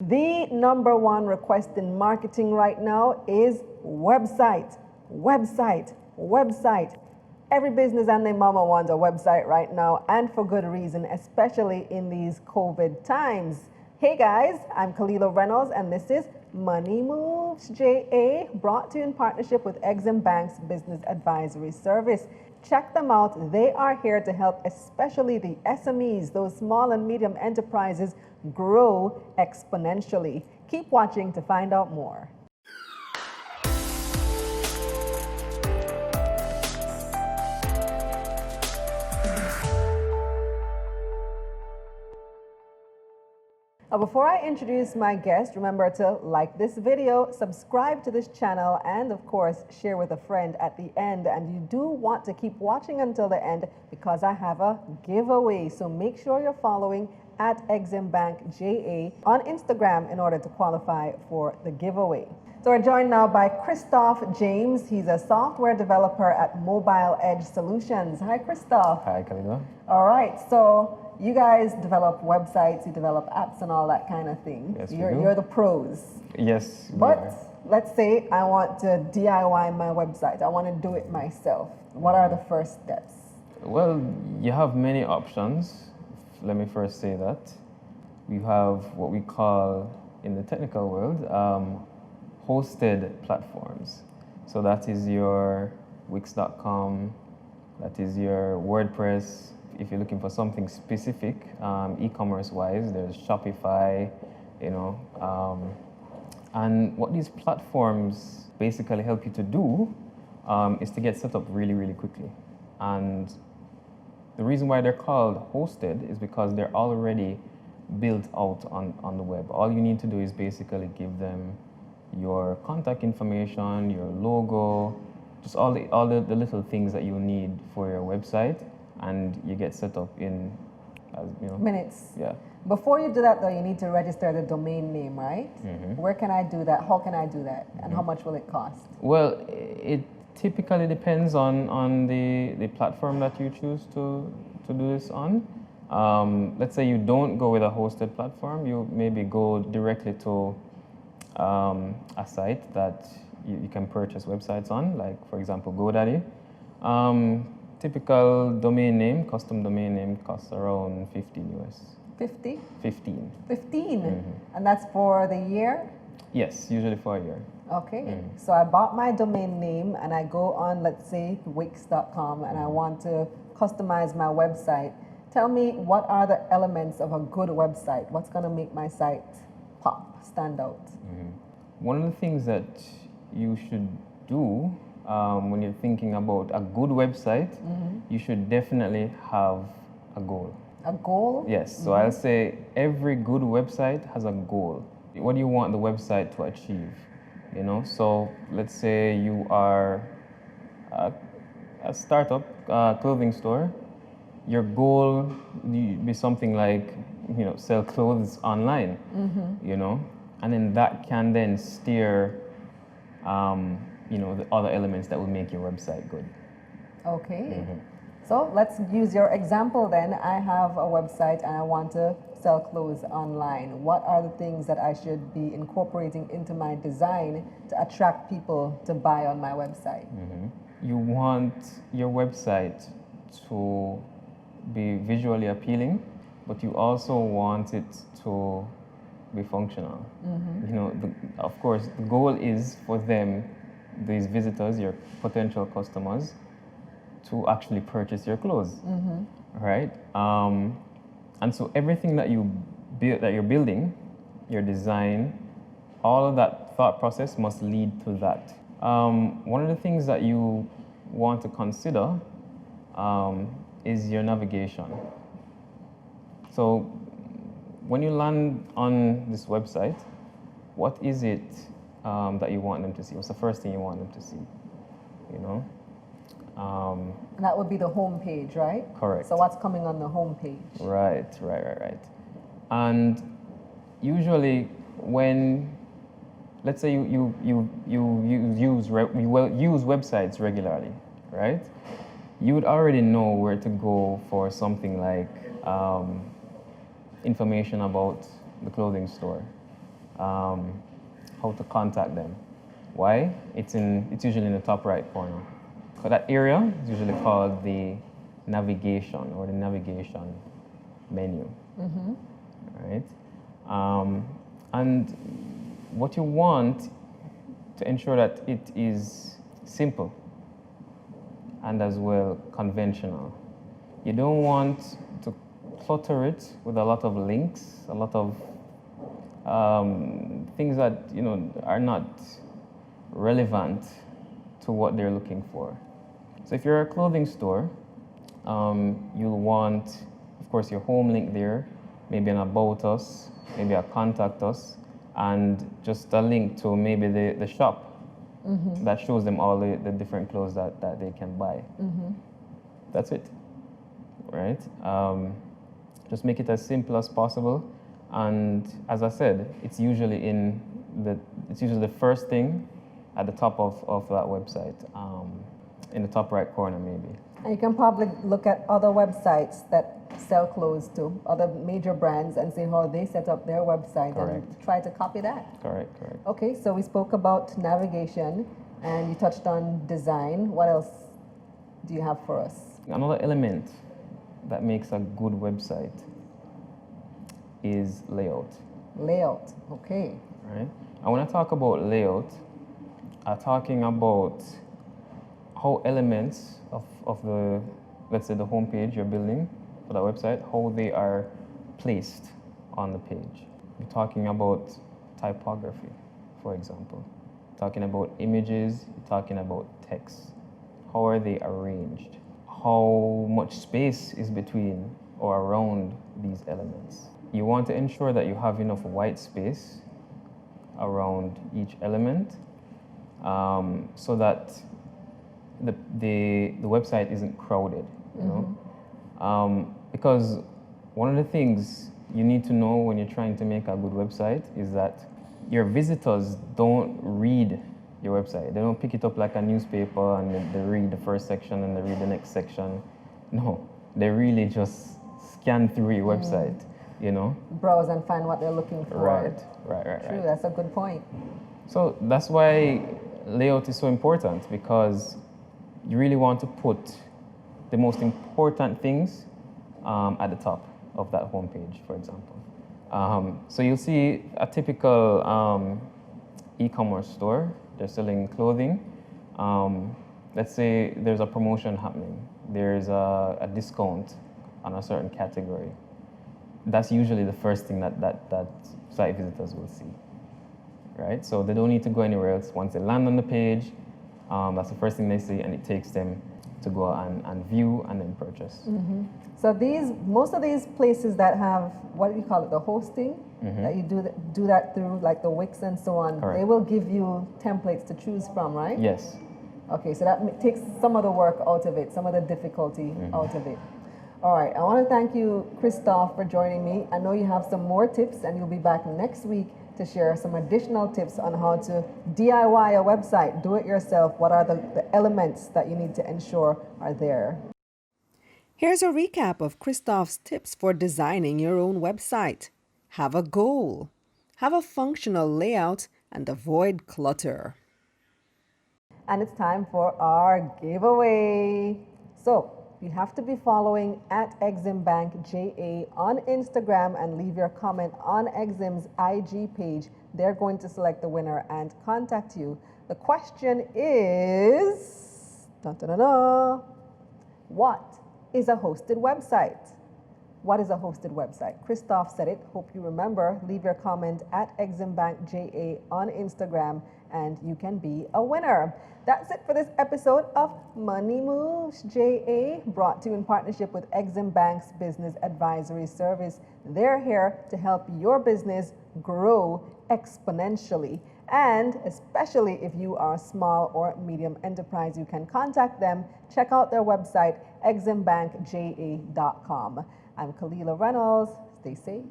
The number one request in marketing right now is website, website, website. Every business and their mama wants a website right now, and for good reason, especially in these COVID times. Hey guys, I'm Kalila Reynolds, and this is Money Moves JA, brought to you in partnership with Exim Bank's Business Advisory Service. Check them out. They are here to help, especially the SMEs, those small and medium enterprises, grow exponentially. Keep watching to find out more. Before I introduce my guest, remember to like this video, subscribe to this channel, and of course, share with a friend at the end. And you do want to keep watching until the end because I have a giveaway. So make sure you're following at Exim Bank JA on Instagram in order to qualify for the giveaway. So we're joined now by Christoph James. He's a software developer at Mobile Edge Solutions. Hi, Christoph. Hi, Kalila. All right, so you guys develop websites, you develop apps and all that kind of thing. Yes, You're the pros. Yes, But let's say I want to DIY my website. I want to do it myself. What are the first steps? Well, you have many options. Let me first say that. You have what we call, in the technical world, hosted platforms. So that is your Wix.com, that is your WordPress. If you're looking for something specific, e-commerce wise, there's Shopify, and what these platforms basically help you to do is to get set up really, really quickly. And the reason why they're called hosted is because they're already built out on the web. All you need to do is basically give them your contact information, your logo, just all the little things that you need for your website, and you get set up in minutes. Yeah. Before you do that though, you need to register the domain name, right? Mm-hmm. Where can I do that? How can I do that? And how much will it cost? Well, it typically depends on the platform that you choose to do this on. Let's say you don't go with a hosted platform, you maybe go directly to a site that you can purchase websites on, like for example GoDaddy. Typical domain name, custom domain name costs around 15 US. 50? 15. 15? Mm-hmm. And that's for the year? Yes, usually for a year. Okay, so I bought my domain name and I go on, let's say, Wix.com, and I want to customize my website. Tell me, what are the elements of a good website? What's going to make my site pop, stand out? One of the things that you should do when you're thinking about a good website, you should definitely have a goal. A goal? Yes, so I'll say every good website has a goal. What do you want the website to achieve? So let's say you are a startup clothing store. Your goal be something like, sell clothes online, and then that can then steer, the other elements that will make your website good. Okay. So let's use your example then. I have a website and I want to sell clothes online. What are the things that I should be incorporating into my design to attract people to buy on my website? You want your website to be visually appealing, but you also want it to be functional. Of course, the goal is for them, these visitors, your potential customers, to actually purchase your clothes, right? And so everything that you're building, your design, all of that thought process must lead to that. One of the things that you want to consider is your navigation. So when you land on this website, what is it that you want them to see? What's the first thing you want them to see? And that would be the home page, right? Correct. So what's coming on the home page? Right. And usually when, let's say you use websites regularly, right? You would already know where to go for something like information about the clothing store, how to contact them. Why? It's usually in the top right corner. So that area is usually called the navigation or the navigation menu. Right? And what you want to ensure that it is simple and as well conventional. You don't want to clutter it with a lot of links, a lot of things that are not relevant to what they're looking for. So if you're a clothing store, you'll want, of course, your home link there, maybe an about us, maybe a contact us, and just a link to maybe the shop that shows them all the different clothes that they can buy. That's it, right? Just make it as simple as possible. And as I said, it's usually the first thing at the top of that website, in the top right corner maybe. And you can probably look at other websites that sell clothes to other major brands and see how they set up their website. Correct. And try to copy that. Correct. Okay, so we spoke about navigation and you touched on design. What else do you have for us? Another element that makes a good website is layout. Layout, okay. Right? And when I talk about layout, I'm talking about how elements of the, let's say, the homepage you're building for that website, how they are placed on the page. We're talking about typography, for example. Talking about images, you're talking about text. How are they arranged? How much space is between or around these elements? You want to ensure that you have enough white space around each element, so that the website isn't crowded, you know? Because one of the things you need to know when you're trying to make a good website is that your visitors don't read your website. They don't pick it up like a newspaper and they read the first section and they read the next section. No, they really just scan through your website, you know? Browse and find what they're looking for. Right. True, that's a good point. So that's why layout is so important, because you really want to put the most important things at the top of that homepage, for example. So you'll see a typical e-commerce store. They're selling clothing. Let's say there's a promotion happening. There's a discount on a certain category. That's usually the first thing that site visitors will see, right? So they don't need to go anywhere else. Once they land on the page, that's the first thing they see, and it takes them to go and view and then purchase. So most of these places that have, what do you call it, the hosting, that you do that through, like the Wix and so on, Correct. They will give you templates to choose from, right? Yes. Okay, so that takes some of the work out of it, some of the difficulty out of it. All right, I want to thank you, Christophe, for joining me. I know you have some more tips, and you'll be back next week to share some additional tips on how to DIY a website, do it yourself. What are the elements that you need to ensure are there? Here's a recap of Christophe's tips for designing your own website. Have a goal, have a functional layout, and avoid clutter. And it's time for our giveaway. So you have to be following at EximBankJA on Instagram and leave your comment on Exim's IG page. They're going to select the winner and contact you. The question is, what is a hosted website? What is a hosted website? Christophe said it. Hope you remember. Leave your comment at EximBankJA on Instagram and you can be a winner. That's it for this episode of Money Moves JA, brought to you in partnership with Exim Bank's Business Advisory Service. They're here to help your business grow exponentially. And especially if you are a small or medium enterprise, you can contact them. Check out their website, eximbankja.com. I'm Kalila Reynolds. Stay safe.